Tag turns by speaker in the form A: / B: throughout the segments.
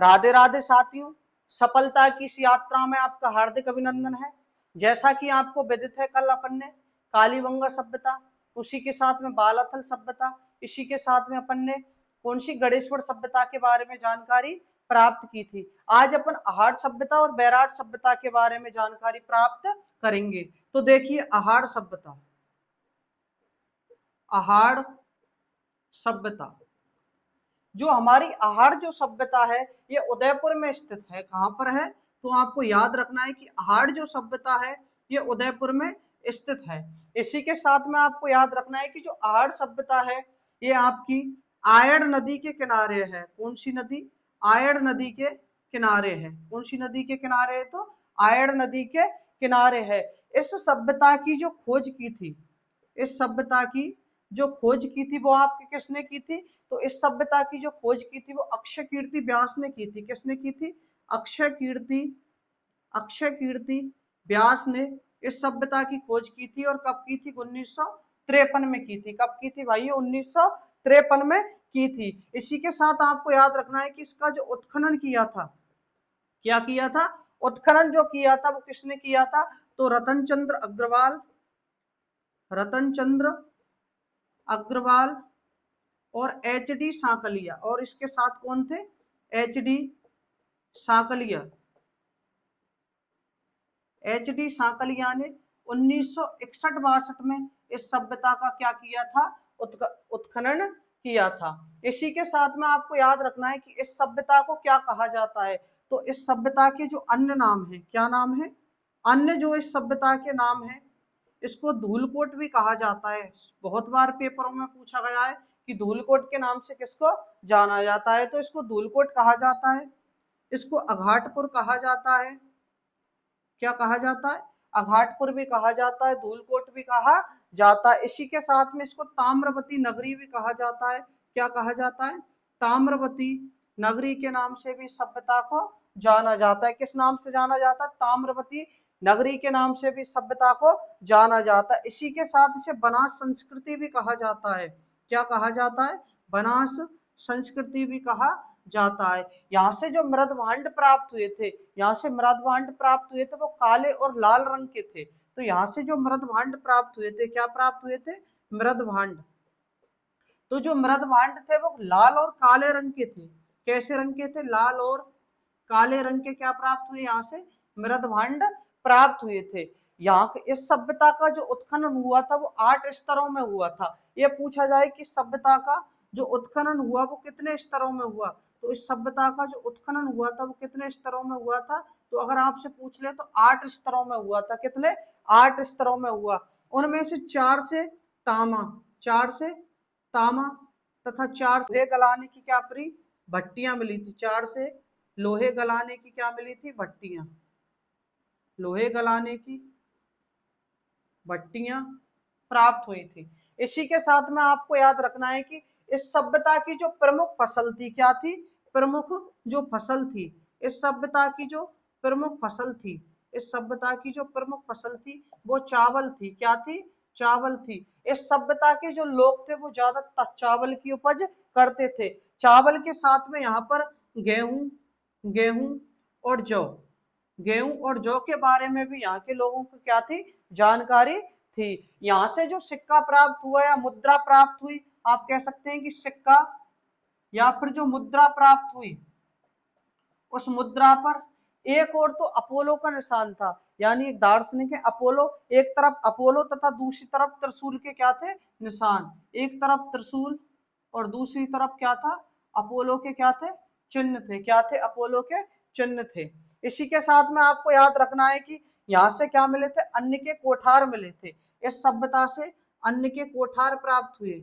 A: राधे राधे साथियों, सफलता की इस यात्रा में आपका हार्दिक अभिनंदन है। जैसा कि आपको विदित है, कल अपन ने कालीबंगा सभ्यता, उसी के साथ में बालाथल सभ्यता, इसी के साथ में अपन ने कौन सी गणेश्वर सभ्यता के बारे में जानकारी प्राप्त की थी। आज अपन अहाड़ सभ्यता और बैराट सभ्यता के बारे में जानकारी प्राप्त करेंगे। तो देखिए, अहाड़ सभ्यता, अहाड़ सभ्यता, जो हमारी अहाड़ जो सभ्यता है ये उदयपुर में स्थित है। कहां पर है? तो आपको याद रखना है कि अहाड़ जो सभ्यता है ये उदयपुर में स्थित है। इसी के साथ में आपको याद रखना है कि जो अहाड़ सभ्यता है ये आपकी आयड़ नदी के किनारे है। कौन सी नदी? आयड़ नदी के किनारे है। कौन सी नदी के किनारे है? तो आयड़ नदी के किनारे है। इस सभ्यता की जो खोज की थी, इस सभ्यता की जो खोज की थी वो आपके किसने की थी? तो इस सभ्यता की जो खोज की थी वो अक्षय कीर्ति व्यास ने की थी। किसने की थी? अक्षय कीर्ति, अक्षय कीर्ति व्यास ने इस सभ्यता की खोज की थी। और कब की थी? 1953 में की थी। कब की थी भाई? 1953 में की थी। इसी के साथ आपको याद रखना है कि इसका जो उत्खनन किया था, क्या किया था? उत्खनन जो किया था वो किसने किया था? तो रतन चंद्र अग्रवाल, रतन चंद्र अग्रवाल और एच डी सांकलिया। और इसके साथ कौन थे? H D Sankalia. H D Sankalia ने 1961-62 में इस सभ्यता का क्या किया था? उत्खनन किया था। इसी के साथ में आपको याद रखना है कि इस सभ्यता को क्या कहा जाता है। तो इस सभ्यता के जो अन्य नाम है, क्या नाम है? अन्य जो इस सभ्यता के नाम है, इसको धूलकोट भी कहा जाता है। बहुत बार पेपरों में पूछा गया है कि धूलकोट के नाम से किसको जाना जाता है। तो इसको धूलकोट कहा जाता है, इसको अघाटपुर कहा जाता है। क्या कहा जाता है? अघाटपुर भी कहा जाता है, धूलकोट भी कहा जाता है। इसी के साथ में इसको ताम्रवती नगरी भी कहा जाता है। क्या कहा जाता है? ताम्रवती नगरी के नाम से भी सभ्यता को जाना जाता है। किस नाम से जाना जाता है? ताम्रवती नगरी के नाम से भी सभ्यता को जाना जाता है। इसी के साथ इसे बनास संस्कृति भी कहा जाता है। क्या कहा जाता है? बनास संस्कृति भी कहा जाता है। यहाँ से जो मृद भांड प्राप्त हुए थे, यहाँ से मृद भांड प्राप्त हुए थे वो काले और लाल रंग के थे। तो यहाँ से जो मृद भांड प्राप्त हुए थे, क्या प्राप्त हुए थे? मृद भांड। तो जो मृद भांड थे वो लाल और काले रंग के थे। कैसे रंग के थे? लाल और काले रंग के क्या प्राप्त हुए? यहाँ से मृद भांड प्राप्त हुए थे। यहाँ इस सभ्यता का जो उत्खनन हुआ था वो 8 स्तरों में हुआ था। ये पूछा जाए कि सभ्यता का जो उत्खनन हुआ वो कितने स्तरों में हुआ, तो इस सभ्यता का जो उत्खनन हुआ था वो कितने स्तरों में हुआ था? तो अगर आपसे पूछ ले तो 8 स्तरों में हुआ था। कितने? 8 स्तरों में हुआ। उनमें से 4 से तामा, 4 से तामा तथा 4 से गलाने की क्या परी? भट्टियां मिली थी। 4 से लोहे गलाने की क्या मिली थी? भट्टियां। लोहे गलाने की भट्टियां प्राप्त हुई थी। इसी के साथ में आपको याद रखना है कि इस सभ्यता की जो प्रमुख फसल थी, क्या थी? प्रमुख जो फसल थी, इस सभ्यता की जो प्रमुख फसल थी, इस सभ्यता की जो प्रमुख फसल थी वो चावल थी। क्या थी? चावल थी। इस सभ्यता के जो लोग थे वो ज्यादा चावल की उपज करते थे। चावल के साथ में यहाँ पर गेहूं, गेहूं और जौ, गेहूं और जौ के बारे में भी यहाँ के लोगों को क्या थी? जानकारी थी। यहाँ से जो सिक्का प्राप्त हुआ या मुद्रा प्राप्त हुई, आप कह सकते हैं कि सिक्का या फिर जो मुद्रा प्राप्त हुई, उस मुद्रा पर एक और तो अपोलो का निशान था। यानी एक दार्शनिक है अपोलो, एक तरफ अपोलो तथा दूसरी तरफ त्रिशूल के क्या थे? निशान। एक तरफ त्रिशूल और दूसरी तरफ क्या था? अपोलो के क्या थे? चिन्ह थे। क्या थे? अपोलो के चिन्ह थे। इसी के साथ में आपको याद रखना है कि यहाँ से क्या मिले थे? अन्न के कोठार मिले थे। इस सभ्यता से अन्न के कोठार प्राप्त हुए,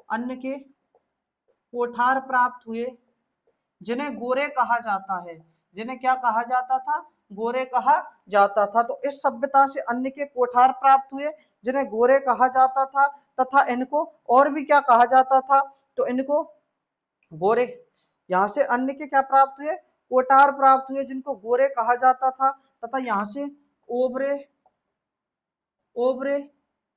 A: अन्न के कोठार प्राप्त हुए, जिन्हें गोरे कहा जाता है। जिन्हें क्या कहा जाता था? गोरे कहा जाता था। तो इस सभ्यता से अन्न के कोठार प्राप्त हुए, जिन्हें गोरे कहा जाता था। तथा इनको और भी क्या कहा जाता था? तो इनको गोरे, यहाँ से अन्न के क्या प्राप्त हुए? कोठार प्राप्त हुए, जिनको गोरे कहा जाता था। तथा यहाँ से ओबरे, ओबरे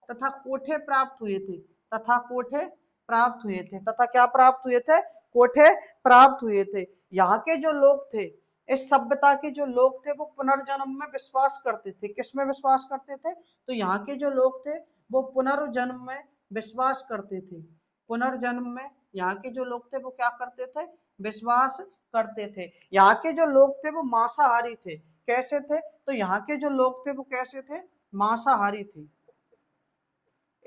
A: तथा कोठे प्राप्त हुए थे। तथा कोठे प्राप्त हुए थे। तथा क्या प्राप्त हुए थे? कोठे प्राप्त हुए थे। यहाँ के जो लोग थे, इस सभ्यता के जो लोग थे, वो पुनर्जन्म में विश्वास करते थे। किस में विश्वास करते थे? तो यहाँ के जो लोग थे वो पुनर्जन्म में विश्वास करते थे। पुनर्जन्म में यहाँ के जो लोग थे वो क्या करते थे? विश्वास करते थे। यहाँ के जो लोग थे वो मांसाहारी थे। कैसे थे? तो यहाँ के जो लोग थे वो कैसे थे? मांसाहारी थे।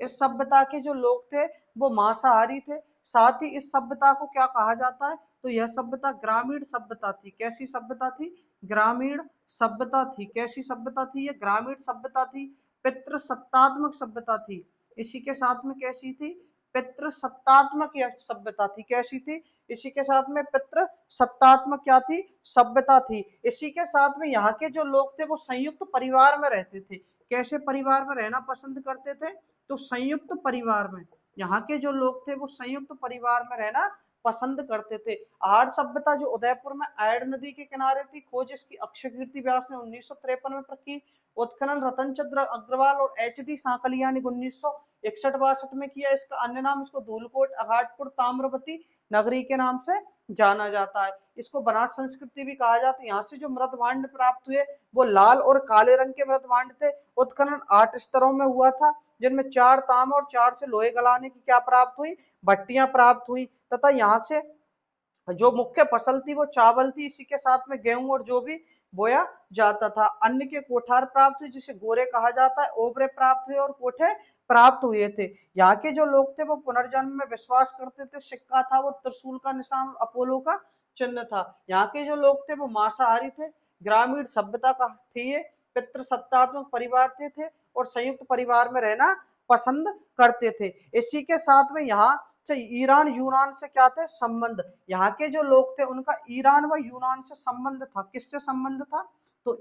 A: इस सभ्यता के जो लोग थे वो मांसाहारी थे। साथ ही इस सभ्यता को क्या कहा जाता है? तो यह सभ्यता ग्रामीण सभ्यता थी। कैसी सभ्यता थी? ग्रामीण सभ्यता थी। कैसी सभ्यता थी? ये ग्रामीण सभ्यता थी। पितृसत्तात्मक सभ्यता थी। इसी के साथ में कैसी थी? पितृसत्तात्मक सभ्यता थी। कैसी थी? इसी के साथ में पितृसत्तात्मक क्या थी? सभ्यता थी। इसी के साथ में यहाँ के जो लोग थे वो संयुक्त परिवार में रहते थे। कैसे परिवार में रहना पसंद करते थे? तो संयुक्त परिवार में। यहाँ के जो लोग थे वो संयुक्त परिवार में रहना पसंद करते थे। आहार सभ्यता जो उदयपुर में आयड़ नदी के किनारे थी, खोज इसकी अक्षयकीर्ति व्यास ने 1953 में की। उत्खनन रतन चंद्र अग्रवाल और एच.डी. सांकलिया ने 1961-62 में किया। इसका अन्य नाम इसको धूलकोट, अघाटपुर, ताम्रवती नगरी के नाम से जाना जाता है। इसको बनास संस्कृति भी कहा जाता है। यहाँ से जो मृद भांड प्राप्त हुए वो लाल और काले रंग के मृद भांड थे। उत्खनन 8 स्तरों में हुआ था, जिनमें 4 तांबा और 4 से लोहे गलाने की क्या प्राप्त हुई? भट्टियां प्राप्त हुई। तथा यहाँ से जो मुख्य फसल थी वो चावल थी। इसी के साथ में गेहूं और जो भी बोया जाता था। अन्न के कोठार प्राप्त हुए, जिसे गोरे कहा जाता है। ओबरे प्राप्त हुए और कोठे प्राप्त हुए थे। यहाँ के जो लोग थे वो पुनर्जन्म में विश्वास करते थे। सिक्का था वो त्रिशूल का निशान, अपोलो का चिन्ह था। यहाँ के जो लोग थे वो मांसाहारी थे। ग्रामीण सभ्यता का थी ये। पितृसत्तात्मक परिवार थे और संयुक्त परिवार में रहना पसंद करते थे। इसी के साथ में यहाँ ईरान यूनान से क्या थे? संबंध। यहाँ के जो लोग थे उनका ईरान व यूनान से संबंध था। किससे संबंध था? तो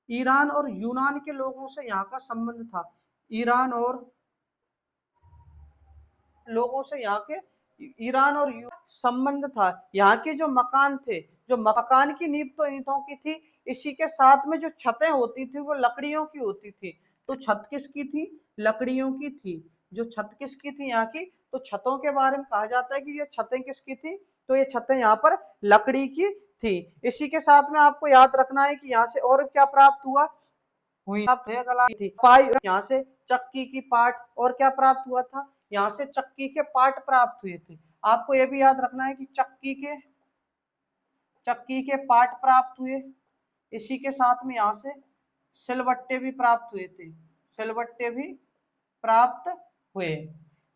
A: ईरान और यूनान के लोगों से यहाँ का संबंध था। ईरान और लोगों से यहाँ के ईरान और संबंध था। यहाँ के जो मकान थे, जो मकान की नींव तो ईंटों की थी। इसी के साथ में जो छतें होती थी वो लकड़ियों की होती थी। तो छत किसकी थी? लकड़ियों की थी। जो छत किसकी थी यहाँ की? तो छतों के बारे में कहा जाता है कि ये छतें किसकी थी? तो ये छतें यहाँ पर लकड़ी की थी। इसी के साथ में आपको याद रखना है कि यहाँ से और क्या प्राप्त हुआ? हुई थी पाई। यहाँ से चक्की की पाट और क्या प्राप्त हुआ था? यहाँ से चक्की के पाट प्राप्त हुए थे। आपको यह भी याद रखना है कि चक्की के पाट प्राप्त हुए। इसी के साथ में यहाँ से सिलबट्टे भी प्राप्त हुए थे। सिलबट्टे भी प्राप्त हुए।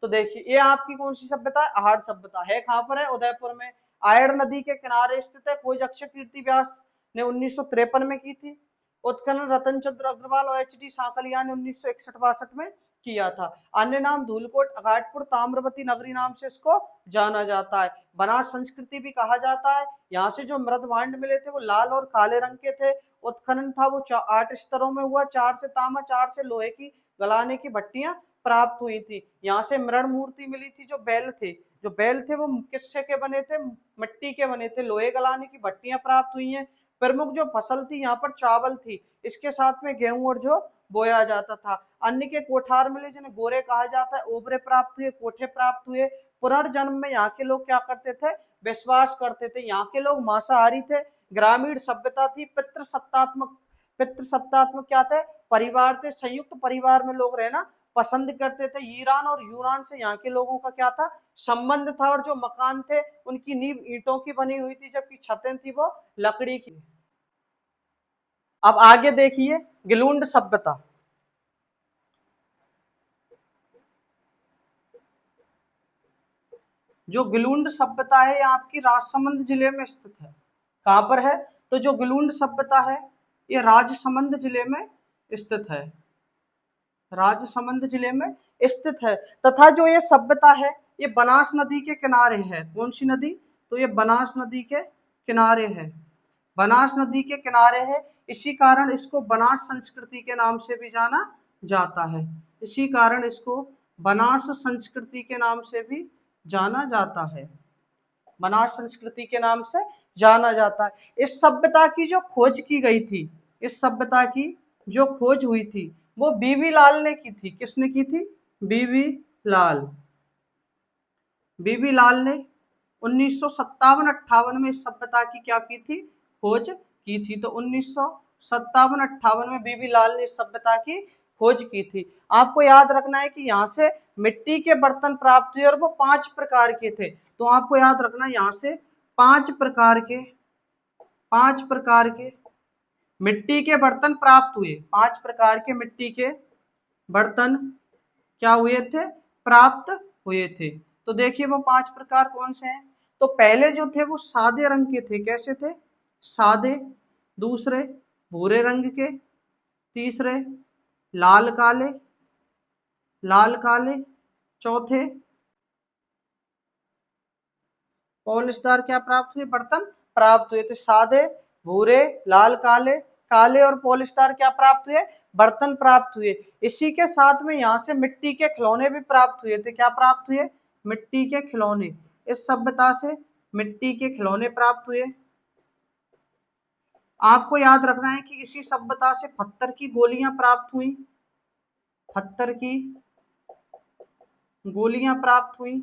A: तो देखिए ये आपकी कौन सी सभ्यता है? आहार सभ्यता है। कहां पर है? उदयपुर में आयड़ नदी के किनारे स्थित है। खोज अक्षयकीर्ति व्यास ने 1953 में की थी। उत्खनन रतन चंद्र अग्रवाल और एच.डी. सांकलिया ने 1961-62 में किया था। अन्य नाम धूलकोट, अघाटपुर, ताम्रवती नगरी नाम से इसको जाना जाता है। बनास संस्कृति भी कहा जाता है। यहाँ से जो मृद भांड मिले थे वो लाल और काले रंग के थे। उत्खनन था वो 8 स्तरों में हुआ। 4 से तांबा, 4 से लोहे की गलाने की भट्टियां प्राप्त हुई थी। यहाँ से मृण मूर्ति मिली थी। जो बैल थे वो किससे के बने थे? मिट्टी के बने थे। लोहे गलाने की भट्टियां प्राप्त हुई हैं। प्रमुख जो फसल थी यहाँ पर चावल थी। इसके साथ में गेहूं और जो बोया जाता था। अन्न के कोठार मिले, जिन्हें गोरे कहा जाता है। ओबरे प्राप्त हुए, कोठे प्राप्त हुए। पुनर्जन्म में यहाँ के लोग क्या करते थे? विश्वास करते थे। यहाँ के लोग मांसाहारी थे। ग्रामीण सभ्यता थी। पितृसत्तात्मक क्या थे? परिवार थे। संयुक्त परिवार में लोग रहना पसंद करते थे। ईरान और यूनान से यहाँ के लोगों का क्या था? संबंध था। और जो मकान थे उनकी नींव ईंटों की बनी हुई थी, जबकि छतें थी वो लकड़ी की। अब आगे देखिए गिलुंड सभ्यता। जो गिलुंड सभ्यता है ये आपकी राजसमंद जिले में स्थित है। कहां पर है? तो जो गिलुंड सभ्यता है ये राजसमंद जिले में स्थित है। राजसमंद जिले में स्थित है। तथा जो ये सभ्यता है ये बनास नदी के किनारे है। कौन सी नदी? तो ये बनास नदी के किनारे है। बनास नदी के किनारे है। इसी कारण इसको बनास संस्कृति के नाम से भी जाना जाता है। इसी कारण इसको बनास संस्कृति के नाम से भी जाना जाता है। बनास संस्कृति के नाम से जाना जाता है। इस सभ्यता की जो खोज की गई थी, इस सभ्यता की जो खोज हुई थी वो बीबी लाल ने की थी। किसने की थी? बीबी लाल। बीबी लाल ने 1957-58 में इस सभ्यता की क्या की थी, खोज की थी। तो 1957-58 में बीबी लाल ने इस सभ्यता की खोज की थी। आपको याद रखना है कि यहाँ से मिट्टी के बर्तन प्राप्त हुए और वो 5 प्रकार के थे। तो आपको याद रखना यहाँ से 5 प्रकार के मिट्टी के बर्तन प्राप्त हुए। 5 प्रकार के मिट्टी के बर्तन क्या हुए थे, प्राप्त हुए थे। तो देखिए वो 5 प्रकार कौन से हैं। तो पहले जो थे वो सादे रंग के थे। कैसे थे, सादे। दूसरे भूरे रंग के। तीसरे लाल काले। चौथे पॉलिशदार क्या प्राप्त हुए, बर्तन प्राप्त हुए थे। सादे, भूरे, लाल काले और पॉलिशदार क्या प्राप्त हुए, बर्तन प्राप्त हुए। इसी के साथ में यहाँ से मिट्टी के खिलौने भी प्राप्त हुए थे। क्या प्राप्त हुए, मिट्टी के खिलौने। इस सभ्यता से मिट्टी के खिलौने प्राप्त हुए। आपको याद रखना है कि इसी सभ्यता से पत्थर की गोलियां प्राप्त हुई। पत्थर की गोलियां प्राप्त हुई।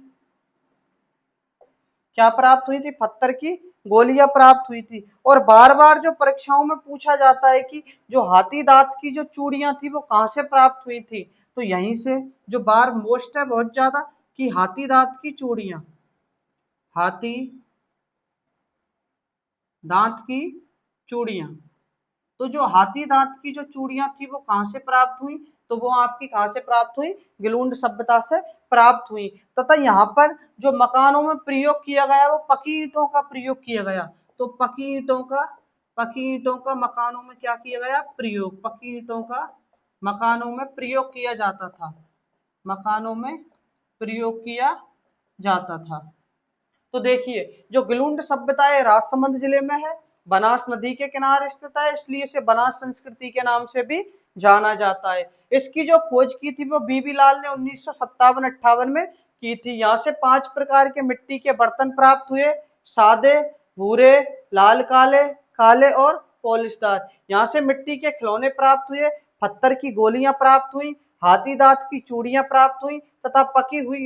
A: क्या प्राप्त हुई थी, पत्थर की गोलियां प्राप्त हुई थी। और बार बार जो परीक्षाओं में पूछा जाता है कि जो हाथी दांत की जो चूड़ियां थी वो कहां से प्राप्त हुई थी, तो यहीं से। जो बार मोस्ट है बहुत ज्यादा कि हाथी दांत की चूड़ियां, हाथी दांत की चूड़ियां। तो जो हाथी दांत की जो चूड़ियां थी वो कहां से प्राप्त हुई, तो वो आपकी कहां से प्राप्त हुई, गिलुंड सभ्यता से प्राप्त हुई। तथा यहाँ पर जो मकानों में प्रयोग किया गया वो पकी ईंटों का प्रयोग किया गया। तो पकी ईंटों का मकानों में क्या किया गया, प्रयोग। पकी ईंटों का मकानों में प्रयोग किया जाता था। मकानों में प्रयोग किया जाता था। तो देखिए जो गिलुंड सभ्यता है राजसमंद जिले में है, बनास नदी के किनारे स्थित है, इसलिए इसे बनास संस्कृति के नाम से भी जाना जाता है। इसकी जो खोज की थी वो बीबी लाल ने 1957-58 में की थी। यहाँ से 5 प्रकार के मिट्टी के बर्तन प्राप्त हुए, सादे, भूरे, लाल काले और पॉलिशदार। यहाँ से मिट्टी के खिलौने प्राप्त हुए, पत्थर की गोलियां प्राप्त हुई, हाथी दांत की चूड़ियां प्राप्त हुई तथा पकी हुई